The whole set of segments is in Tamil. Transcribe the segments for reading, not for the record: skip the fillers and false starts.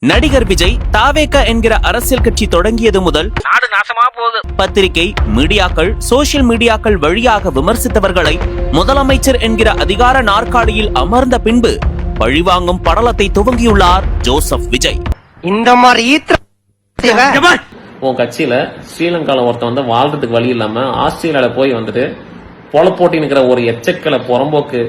நடிகர் விஜய் தாவேக என்கிற அரசியல் கட்சி தொடங்கியது முதல் நாடு நாசமா போகுது. பத்திரிகை, மீடியாக்கள், சோசியல் மீடியாக்கள் வழியாக விமர்சித்தவர்களை முதலமைச்சர் என்கிற அதிகார நாற்காலியில் அமர்ந்த பின்பு பழிவாங்கும் படலத்தை துவங்கியுள்ளார் ஜோசப் விஜய். இந்த மாதிரி உன் கட்சியில ஸ்ரீலங்கால ஒருத்தன் வந்து வாழ்றதுக்கு வழி இல்லாம ஆஸ்திரேலியால போய் வந்துட்டு பொல போட்டி நிக்கிற ஒரு எச்சக்கல புறம்போக்கு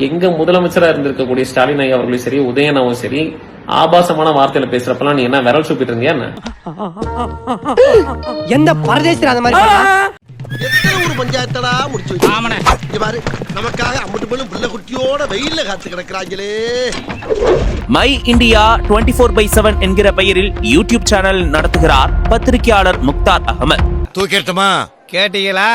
எங்க முதலமைச்சரா இருந்திருக்கக்கூடிய ஸ்டாலின் ஐயா அவர்களும் சரி, உதயனாவும் சரி, ஆபாசமான வார்த்தையில பேசுறப்பெல்லாம் நீ என்ன விரல் சுப்பிட்டு இருந்தியா என்ன? எந்த பரதேசத்துல அந்த மாதிரி ஒரு பஞ்சாயத்தடா முடிச்சு பாரு, நமக்காக அம்பட்டு போலும் புள்ள குட்டியோட வெயில்ல காத்து கிடக்குறாங்களே. மை இந்தியா 24/7 என்கிற பெயரில் யூடியூப் சேனல் நடத்துகிறார் பத்திரிகையாளர் முக்தார் அகமது. தூக்கிட்டமா கேட்டீங்களா?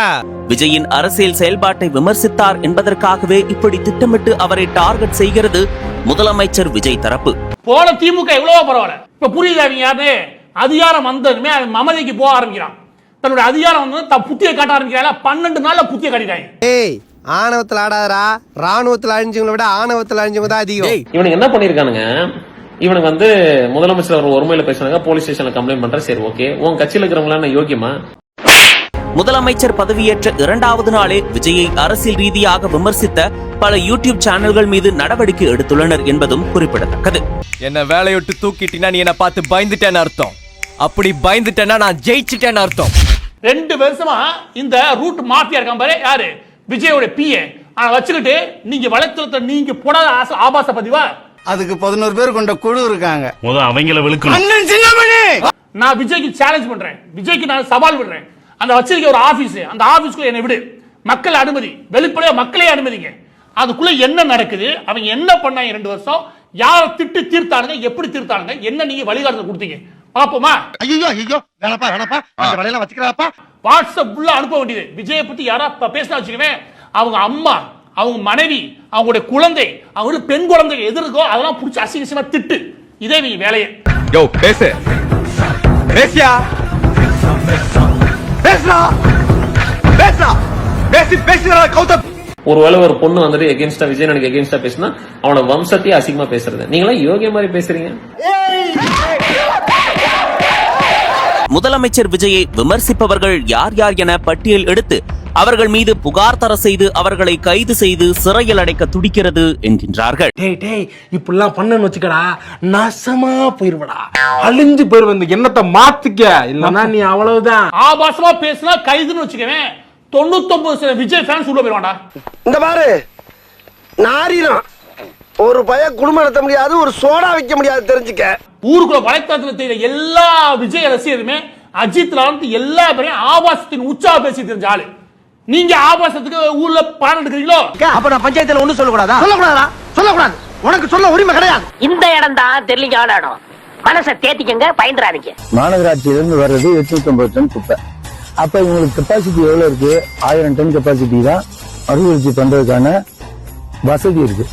விஜயின் அரசியல் செயல்பாட்டை விமர்சித்தார் என்பதற்காகவே இப்படி திட்டமிட்டு அவரை டார்கெட் செய்கிறது முதலமைச்சர் விஜய் தரப்பு. போல திமுக எவ்வளவோ பரவாயில்ல. இப்ப புரியுது யாரு அதிகாரம் வந்ததுமே மமதிக்கு போக ஆரம்பிக்கிறான். தன்னுடைய அதிகாரம் வந்து புத்தியை காட்ட ஆரம்பிக்கிறாங்க. 12 நாள்ல புத்தியை காட்டிட்டாங்க. ஏய், ஆணவத்துல ஆடாதரா. ராணுவத்துல அழிஞ்சவங்களை விட ஆணவத்துல அழிஞ்சவங்க தான் அதிகம். இவனுக்கு என்ன பண்ணிருக்கானுங்க? இவனுக்கு வந்து முதலமைச்சர் அவர் ஒருமையில பேசுறாங்க, போலீஸ் ஸ்டேஷன்ல கம்ப்ளைண்ட் பண்ற. சரி, ஓகே, உன் கட்சியில இருக்கிறவங்களா யோகியமா? முதலமைச்சர் பதவியேற்ற 2வது நாளே விஜயை அரசியல் ரீதியாக விமர்சித்த பல யூடியூப் சேனல்கள் மீது நடவடிக்கை எடுத்துள்ளனர் என்பதும் குறிப்பிடத்தக்கது. என்ன வேலையோட்டு தூக்கிட்டீங்கன்னா நீ என்ன பார்த்து பயந்துட்டேன்னு அர்த்தம். அப்படி பயந்துட்டேன்னா நான் ஜெயிச்சுட்டேன்னு அர்த்தம். 2 வருஷமா இந்த ரூட் மாஃபியா இருக்கான் பாரு, யாரு? விஜயோட பிஏ வச்சுக்கிட்டு நீங்க வலைத்தளத்தை நீங்க போடாத ஆபாச பதிவா. அதுக்கு 11 பேர் கொண்ட குழு இருக்காங்க. அவங்கள விழுக்கணும். நான் விஜய்க்கு சேலஞ்ச் பண்றேன், விஜய்க்கு நான் சவால் விடுறேன். அந்த வச்சிருக்க ஒரு ஆபீஸ், அந்த ஆபீஸ்க்குள்ள என்னை விடு, மக்கள் அனுமதி, வெளிப்படையா மக்களே அனுமதிங்க. அதுக்குள்ள என்ன நடக்குது, அவங்க என்ன பண்ணாங்க 2 வருஷம், யார திட்டு தீர்த்தானுங்க, எப்படி தீர்த்தானுங்க, என்ன நீங்க வழிகாட்டுதல் கொடுத்தீங்க பாப்போமா? ஐயோ வேணப்பா இந்த வலையெல்லாம் வச்சுக்கிறாப்பா. வாட்ஸ்அப் உள்ள அனுப்ப வேண்டியது. விஜயை பத்தி யாரா பேசினா வச்சுக்கவே, அவங்க அம்மா, அவங்க மனைவி, அவங்களுடைய குழந்தை, அவங்களுடைய பெண் குழந்தை எதிர்க்கோ அதெல்லாம் புடிச்சு அசிங்கமா திட்டு. இதே நீங்க வேலையை ஒருவேளை ஒரு பொண்ணு வந்துட்டு எகென்ஸ்டா விஜயனுக்கு எகென்ஸ்டா பேசினா அவனோட வம்சத்தையே அசிங்கமா பேசுறது. நீங்களா யோகிய மாதிரி பேசுறீங்க. முதலமைச்சர் விஜயை விமர்சிப்பவர்கள் யார் யார் என பட்டியல் எடுத்து அவர்கள் மீது புகார் தர செய்து அவர்களை கைது செய்து சிறையில் அடைக்க துடிக்கிறது என்கின்றார்கள். இப்படிலாம் பண்ணன்னு வச்சுக்கடா, நாசமா போயிருவடா, அழிஞ்சு போயிருவ. எண்ணத்தை மாத்திக்க, இல்லன்னா நீ அவ்வளவுதான். ஆபாசமா பேசினா கைதுன்னு வச்சுக்கவே, 99% விஜய் ஃபேன்ஸ் உள்ள போயிருவாடா. இந்த பாரு, நாரினம் ஒரு பய குடும்பம் நடத்த முடியாது, ஒரு சோடா வைக்க முடியாது, தெரிஞ்சுக்க. ஊருக்குள்ள வலைத்தளத்துல தெரியுற எல்லா விஜய் ரசிகருமே அஜித்ல எல்லா பேரையும் ஆபாசத்தின் உச்சா பேசி தெரிஞ்ச ஆளு. நீங்க ஆபாசத்துக்கு ஊர்ல பாடம் எடுக்கிறீங்களோ? அப்ப நான் பஞ்சாயத்துல ஒண்ணும் சொல்லக்கூடாதா? சொல்லக்கூடாது. உனக்கு சொல்ல உரிமை கிடையாது. இந்த இடம் தான் தெரியல இடம். மனசை தேத்திக்கங்க, பயந்துறாதீங்க. மாநகராட்சியிலிருந்து வர்றது 850 டன் குப்பை. அப்ப உங்களுக்கு கெப்பாசிட்டி எவ்வளவு இருக்கு? 1000 டன் கெப்பாசிட்டி தான் மறுசுழற்சி பண்றதுக்கான வசதி இருக்கு.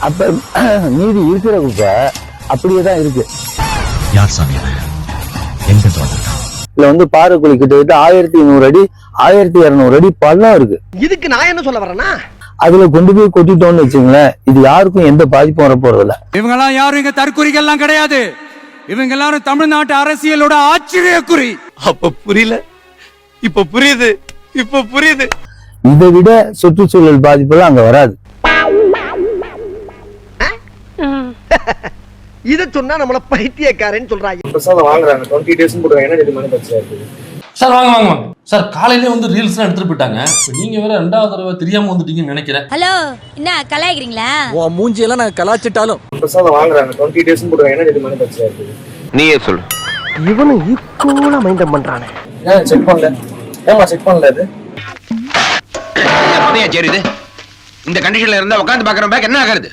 அப்ப மீதி இருக்கிற குப்பை அப்படியே தான் இருக்கு. இதுல வந்து பாறைக்குழி கிட்ட 1100 அடி 1200 அடி பள்ளம் இருக்கு. இதுக்கு நான் என்ன சொல்ல வரேன்னா, அதுல கொண்டு போய் கொட்டிட்டோம்னு வச்சுங்களேன், இது யாருக்கும் எந்த பாதிப்பும் வர போறது இல்ல. இவங்க எல்லாம் யாரும் இங்க தற்குறிகள் எல்லாம் கிடையாது. இவங்க எல்லாரும் தமிழ்நாட்டு அரசியலோட ஆச்சரியக்குறி. அப்ப புரியல, இப்ப புரியுது. இதை விட சுற்றுச்சூழல் பாதிப்பு எல்லாம் அங்க வராது. இத சொன்னா நம்மள பைத்தியக்காரன்னு சொல்றாங்க. வாங்குறாங்க 20 days போடுறாங்க. என்ன இது மாதிரி இருக்கு சார்? வாங்க சார். காலையிலே வந்து ரீல்ஸ் எல்லாம் எடுத்துட்டு போயிட்டாங்க. நீங்க வேற 2வது தடவை தெரியாம வந்துட்டீங்கன்னு நினைக்கிறேன். ஹலோ, என்ன கலாய்க்கிறீங்களா? உன் மூஞ்சியெல்லாம் நான் கலாச்சிட்டாலும் வாங்குறாங்க 20 days போடுறாங்க. என்ன இது மாதிரி இருக்கு? நீயே சொல்லு. இவனு ஈக்குவலா மைண்டம் பண்றானே. செக் பண்ணல. ஏமா செக் பண்ணல? இது அப்படியே சரி. இது இந்த கண்டிஷன்ல இருந்தா உட்கார்ந்து பாக்குற பேக் என்ன ஆகுது?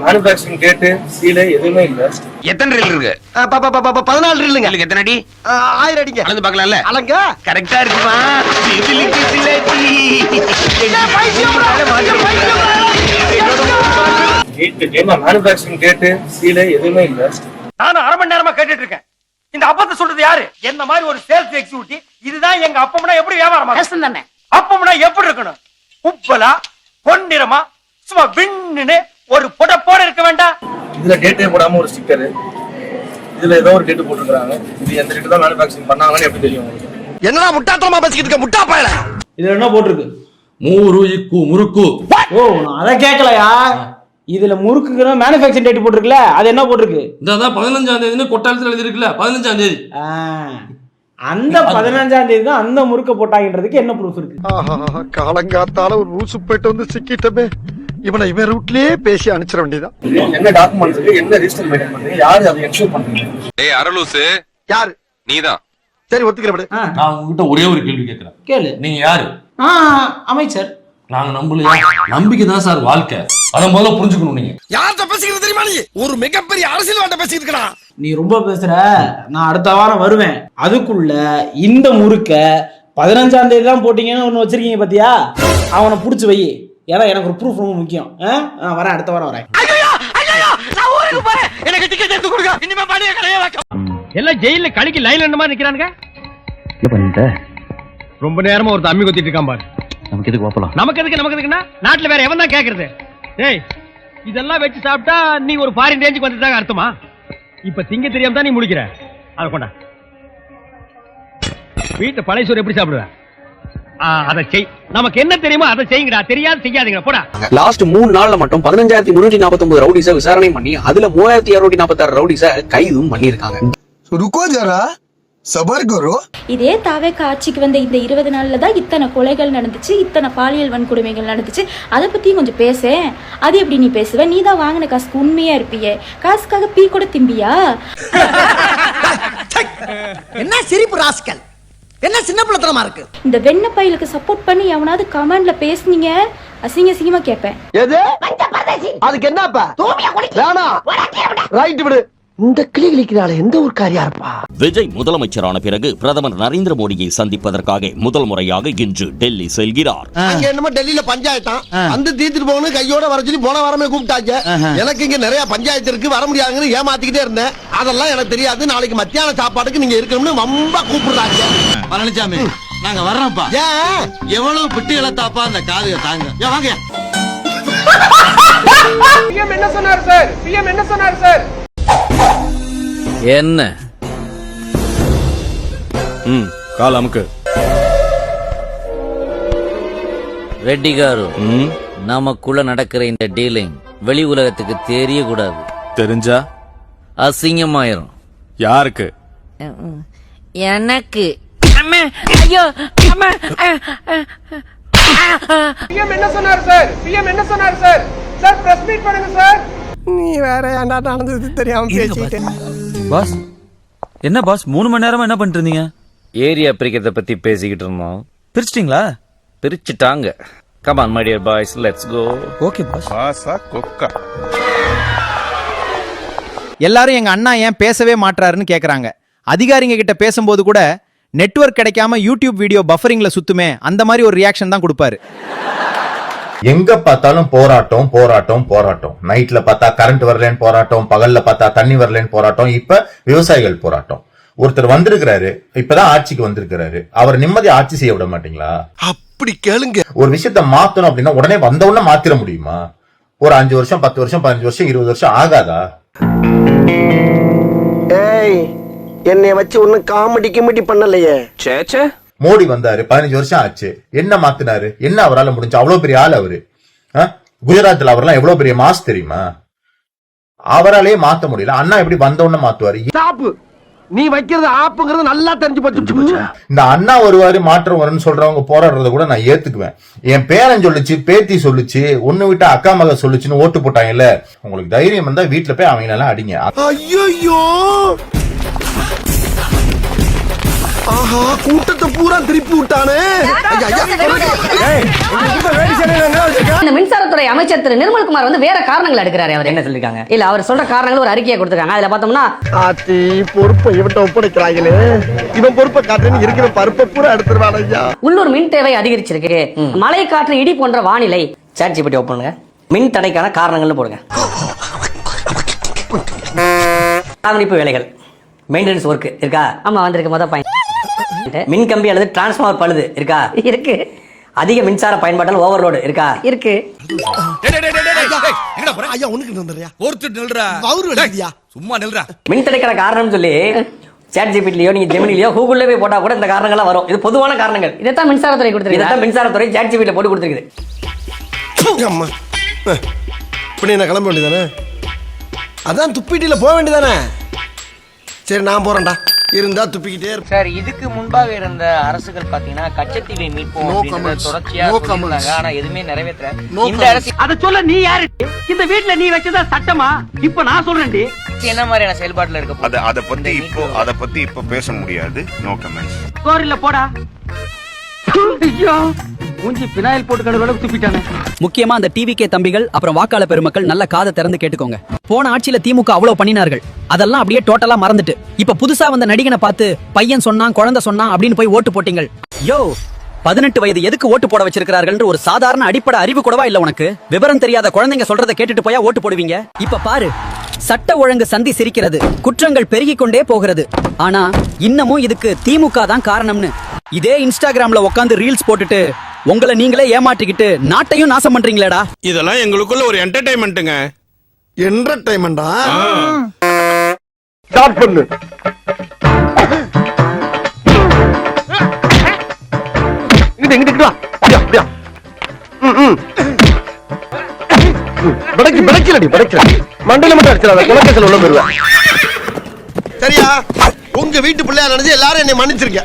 மேனுஃபேக்சரிங் டேட் சீல் எதுவுமே இல்ல. எத்தனை ரீல் இருக்கு? 14 ரீலுங்க. இல்ல எத்தனை அடி? 1000 அடிங்க. அளந்து பார்க்கலாம்ல? அளங்க. கரெக்ட்டா இருக்குமா? மேனுஃபேக்சரிங் டேட் சீல் எதுவுமே இல்ல. நான் 1/2 மணி நேரமா கேட்டுட்டு இருக்கேன். இந்த அப்பத்தை சொல்றது யாரு? என்ன மாதிரி ஒரு சேல்ஸ் எக்ஸிக்யூட்டிவ் இதுதான் எங்க அப்பம்னா எப்படி வியாபாரம்? அப்பம்னா எப்படி இருக்கணும்? உப்பலா, பொன்னிறமா, சும்மா விண்ணுன்னு ஒரு புடப்போட இருக்க வேண்டாம். இதுல டேட்டே போடாம ஒரு ஸ்டிக்கர், இதுல ஏதோ ஒரு டேட் போட்டுருக்காங்க. இது எந்த டேட் தான் மேனுஃபேக்சரிங் பண்ணாங்கன்னு எப்படி தெரியும் உங்களுக்கு? என்னடா முட்டாத்தனமா பேசிக்கிட்டு இருக்க முட்டா பயல. இதுல என்ன போட்டிருக்கு? முறுக்கு. ஓ நான் அதை கேட்கலையா. இதுல முறுக்குங்கிற மேனுஃபேக்சரிங் டேட் போட்டிருக்குல, அது என்ன போட்டிருக்கு? இதான் 15ஆம் தேதி கொட்டாளத்துல எழுதி இருக்குல்ல, 15ஆம் தேதி. அந்த 15ஆம் தேதி தான் அந்த முறுக்க போட்டாங்கன்றதுக்கு என்ன ப்ரூஃப் இருக்கு? காலங்காத்தால ஒரு ரூசு போயிட்டு வந்து சிக்கிட்டமே. இவன் ரூட்லயே பேசி அனுப்பிச்சிட வேண்டியதான். என்ன டாக்குமெண்ட்ஸ் இருக்கு, என்ன ரெஜிஸ்டர் மெயின்டைன் பண்றீங்க, யாரு அதை என்ஷூர் பண்றீங்க? டேய் அரலூசு, யாரு? நீதான். சரி ஒத்துக்கிறேன். நான் உங்ககிட்ட ஒரே ஒரு கேள்வி கேட்கிறேன். கேளு. நீங்க யாரு? அமைச்சர். நாங்க நம்பலையா? நம்பிக்கை தான் சார் வாழ்க்கை. அத முதல்ல புரிஞ்சுக்கணும். நீங்க யார்கிட்ட பேசிக்கிறது தெரியுமா? நீ ஒரு மிகப்பெரிய அரசியல்வாட்ட பேசிக்கிட்டு இருக்கா. நீ ரொம்ப பேசுற. நான் அடுத்த வாரம் வருவேன். அதுக்குள்ள இந்த முறுக்க 15ஆம் தேதி தான் போட்டீங்கன்னு ஒண்ணு வச்சிருக்கீங்க பாத்தியா? அவனை புடிச்சு வை. ஏன்னா எனக்கு ஒரு ப்ரூஃப் ரொம்ப முக்கியம். நான் வரேன், அடுத்த வாரம் வரேன். நான் ஊருக்கு போறேன். எனக்கு டிக்கெட் எடுத்து கொடுங்க. இனிமே பணிய கடையே வைக்க. எல்லாம் ஜெயில கழிக்கு லைன்ல என்ன மாதிரி நிக்கிறானுங்க. என்ன பண்ணிட்ட? ரொம்ப நேரமா ஒரு அம்மி கொத்திட்டு இருக்கான் பாரு. நமக்கு எதுக்கு வாப்பலாம்? நமக்கு எதுக்குன்னா நாட்டுல வேற எவன் தான் கேக்குறது? டேய் இதெல்லாம் வச்சு சாப்பிட்டா நீ ஒரு ஃபாரின் ரேஞ்சுக்கு வந்துட்டாங்க அர்த்தமா? இப்ப திங்க தெரியாம தான் நீ முடிக்கிற. அத கொண்டா. வீட்டு பழைய சோறு எப்படி சாப்பிடுவ? அதை செய். நமக்கு என்ன தெரியுமோ அதை செய்யுங்கடா. தெரியாது செய்யாதீங்க போடா. லாஸ்ட் 3 நாள்ல மட்டும் 15,349 ரவுடிஸ விசாரணை பண்ணி அதுல 3,246 ரவுடிஸ கைதும் பண்ணிருக்காங்க. ருக்கோ ஜரா, சபர் கரோ. இதே தாவேக ஆட்சிக்கு வந்த இந்த 20 நாள்ல தான் இத்தனை கொலைகள் நடந்துச்சு, இத்தனை பாலியல் வன்கொடுமைகள் நடந்துச்சு. அதை பத்தியும் கொஞ்சம் பேச. அது எப்படி நீ பேசுவ? நீ தான் வாங்கின காசுக்கு உண்மையா இருப்பியே. காசுக்காக பீ கூட திம்பியா? என்ன சிரிப்பு ராஸ்கல், என்ன சின்ன பிள்ளைத்தனமா இருக்கு. இந்த வெண்ண பையலுக்கு சப்போர்ட் பண்ணி எவனாவது கமெண்ட்ல பேசுனீங்க, அசிங்க அசிங்கமா கேட்பேன். எது? அதுக்கு என்னப்பா? வேணாம், ரைட் விடு. இந்த கிளி கிளிக்கிறாள் எந்த ஒரு காரியா இருப்பா? விஜய் முதலமைச்சரான பிறகு பிரதமர் நரேந்திர மோடியை சந்திப்பதற்காக முதல் முறையாக இன்று டெல்லி செல்கிறார். அங்க என்னமோ டெல்லியில பஞ்சாயத்தான் வந்து தீர்த்துட்டு போகணும் கையோட வர சொல்லி போன வாரமே கூப்பிட்டாங்க. எனக்கு இங்க நிறைய பஞ்சாயத்து இருக்கு, வர முடியாதுன்னு ஏமாத்திக்கிட்டே இருந்தேன். அதெல்லாம் எனக்கு தெரியாது. நாளைக்கு மத்தியான சாப்பாடுக்கு நீங்க இருக்கணும்னு ரொம்ப கூப்பிடுறாங்க. பழனிசாமி நாங்க வர்றோம்ப்பா. ஏன் எவ்வளவு பிட்டு இழத்தாப்பா அந்த காதுக தாங்க. வாங்க. பிஎம் என்ன சொன்னார் சார்? பிஎம் என்ன சொன்னார் சார்? என்ன கால் அமுக்கு. ரெட்டி காரு, நமக்குள்ள நடக்கிற இந்த டீலிங் வெளி உலகத்துக்கு தெரியக்கூடாது. தெரிஞ்சா அசிங்கமாயிரும். யாருக்கு? எனக்கு. ஐயோ பிஎம் என்ன சொன்னார் சார்? பிஎம் என்ன சொன்னார் சார்? சார் பிரஸ் மீட் பண்ணுங்க சார். நீ வேற ஏன்டா நடந்தது தெரியாம பேசிட்டே. பாஸ் என்ன பாஸ் 3 மணி நேரமா என்ன பண்ணிட்டு இருந்தீங்க? ஏரியா பிரிக்கிறத பத்தி பேசிக்கிட்டு இருந்தோம். பிரிச்சிட்டீங்களா? பிரிச்சுட்டாங்க. Come on my dear boys, let's go. Okay boss. பாசா கொக்கா. எல்லாரும் எங்க அண்ணா ஏன் பேசவே மாட்டாருன்னு கேக்குறாங்க. அதிகாரிங்க கிட்ட பேசும்போது கூட நெட்வொர்க் கிடைக்காம யூடியூப் வீடியோ பஃபரிங்ல சுத்துமே, அந்த மாதிரி ஒரு ரியாக்ஷன் தான் கொடுப்பாரு. எங்க பார்த்தாலும் போராட்டம் போராட்டம் போராட்டம். நைட்ல பார்த்தா கரண்ட் வரலன்னு போராட்டம், பகல்ல பார்த்தா தண்ணி வரலன்னு போராட்டம், இப்ப விவசாயிகள் போராட்டம். ஒருத்தர் வந்திருக்கிறாரு, இப்பதான் ஆட்சிக்கு வந்திருக்கிறாரு, அவர் நிம்மதி ஆட்சி செய்ய விட மாட்டீங்களா? அப்படி கேளுங்க. ஒரு விஷயத்த மாத்தணும் அப்படின்னா உடனே வந்த உடனே மாத்திர முடியுமா? ஒரு 5 வருஷம் 10 வருஷம் 15 வருஷம் 20 வருஷம் ஆகாதா? ஏய், என்னை வச்சு ஒன்னும் காமெடி கிமெடி பண்ணலையே. சேச்சே. மோடி வந்தாரு, 15 வருஷம் ஆச்சு. என்ன மாத்தினாரு? என்ன அவரால் முடிஞ்சு? அவ்வளவு பெரிய ஆள் அவரு. குஜராத்ல அவரெல்லாம் எவ்வளவு பெரிய மாஸ் தெரியுமா? அவராலே மாத்த முடியல. அண்ணா எப்படி வந்த உடனே மாத்துவாரு? நீ வைக்கிறது ஆப்புங்கிறது நல்லா தெரிஞ்சு போச்சு. இந்த அண்ணா வருவாரு மாற்றம் வரும்னு சொல்றவங்க போராடுறத கூட நான் ஏத்துக்குவேன். என் பேரன் சொல்லுச்சு, பேத்தி சொல்லுச்சு, ஒண்ணு விட்டா அக்கா மக சொல்லுச்சுன்னு ஓட்டு போட்டாங்கல்ல. உங்களுக்கு தைரியம் வந்தா வீட்டுல போய் அவங்க எல்லாம் அடிங்க. ஐயோ, ஆஹா, கூட்டத்தை பூரா திருப்பி விட்டானே. இந்த மின்சாரத்துறை அமைச்சர் திரு நிர்மல்குமார் வந்து வேற காரணங்கள் எடுக்கிறாரு. அவர் என்ன சொல்லிருக்காங்க? இல்ல அவர் சொல்ற காரணங்கள் ஒரு அறிக்கையை கொடுத்திருக்காங்க. அதுல பார்த்தோம்னா ஆத்தி பொறுப்பை இவன்ட்ட ஒப்படைக்கிறாங்களே, இவன் பொறுப்பை காட்டுன்னு இருக்கிற பருப்பை பூரா எடுத்துருவான் ஐயா. உள்ளூர் மின் தேவை அதிகரிச்சிருக்கு, மழை காற்று இடி போன்ற வானிலை. ChatGPT ஓபன் பண்ணுங்க, மின் தடைக்கான காரணங்கள்னு போடுங்க. பராமரிப்பு வேலைகள், மெயின்டெனன்ஸ் ஒர்க் இருக்கா? ஆமா வந்திருக்கு. மொத பாயிண்ட் மின் கம்பி அல்லது டிரான்ஸ்ஃபார்மர் பழுது இருக்கா? இருக்கு. அதிக மின்சார பயன்பாட்டால் ஓவர்லோடு இருக்கா? இருக்கு. ஐயா ஒண்ணுக்கு நில்றா ஒருத்தர் நில்றா அவரு விடாதியா சும்மா நில்றா. மின் தடைக்கான காரணம் சொல்லி சாட் ஜிபிடிலயோ நீங்க ஜெமினிலயோ கூகுள்ல போய் போட்டா கூட இந்த காரணங்கள்லாம் வரும். இது பொதுவான காரணங்கள். இதைத்தான் மின்சாரத்துறை கொடுத்துருக்கு. இதைத்தான் மின்சாரத்துறை சாட் ஜிபிடில போட்டு கொடுத்துருக்குது. அம்மா இப்படி நான் கிளம்ப வேண்டியதானே? அதான் துப்பிட்டில போக வேண்டியதானே? சரி நான் போறேன்டா. இருந்தா துப்பிக்கிட்டே இருப்பேன். சார், இதுக்கு முன்பாக இருந்த அரசுகள் பாத்தீங்கன்னா கச்சத்தீவை மீட்போம் அப்படிங்கறத தொடர்ச்சியா சொல்லிருந்தாங்க. ஆனா எதுவுமே நிறைவேற்றல. இந்த அரசு அத சொல்ல நீ யாரு? இந்த வீட்ல நீ வச்சதா சட்டமா? இப்ப நான் சொல்றேன்டி. என்ன மாதிரியான செயல்பாட்டுல இருக்க அத பத்தி இப்ப பேச முடியாது. No comments. கோரில போடா. ஐயோ மூஞ்சி பினாயில் போட்டு கடவுள துப்பிட்டானே. முக்கியமா அந்த டிவிகே தம்பிகள் அப்புறம் வாக்காளர் பெருமக்கள் நல்ல காதை திறந்து கேட்டுக்கோங்க. போன ஆட்சியில திமுக அவ்வளவு பண்ணினார்கள். அதெல்லாம் அப்படியே டோட்டலா மறந்துட்டு இப்ப புதுசா வந்த நடிகனை பார்த்து பையன் சொன்னான் குழந்தை சொன்னான் அப்படின்னு போய் ஓட்டு போட்டீங்க. யோ 18 வயது எதுக்கு ஓட்டு போட வச்சிருக்கார்கள் ஒரு சாதாரண அடிப்படை அறிவு கூடவா இல்ல உனக்கு? விவரம் தெரியாத குழந்தைங்க சொல்றதை கேட்டுட்டு போயா ஓட்டு போடுவீங்க? இப்ப பாரு, சட்ட ஒழுங்கு சந்தி சிரிக்கிறது, குற்றங்கள் பெருகிக் கொண்டே போகிறது. ஆனா இன்னமும் இதுக்கு திமுக தான் காரணம்னு இதே இன்ஸ்டாகிராம்ல உட்கார்ந்து ரீல்ஸ் போட்டுட்டு உங்களை நீங்களே ஏமாற்றிக்கிட்டு நாட்டையும் நாசம் பண்றீங்களேடா. இதெல்லாம் எங்களுக்குள்ள ஒரு என்டர்டைன்மெண்ட்டுங்க. என்டர்டைன்மெண்டா? ஸ்டார்ட் பண்ணு. இங்கிட்டு வா. அப்படியா. படைக்கலடி. மண்டல மட்டும் அடிச்சிடாத. குலக்கேசல் உள்ள போயிருவேன். சரியா? உங்க வீட்டு பிள்ளையா நினைச்சு எல்லாரும் என்னை மன்னிச்சிருக்க.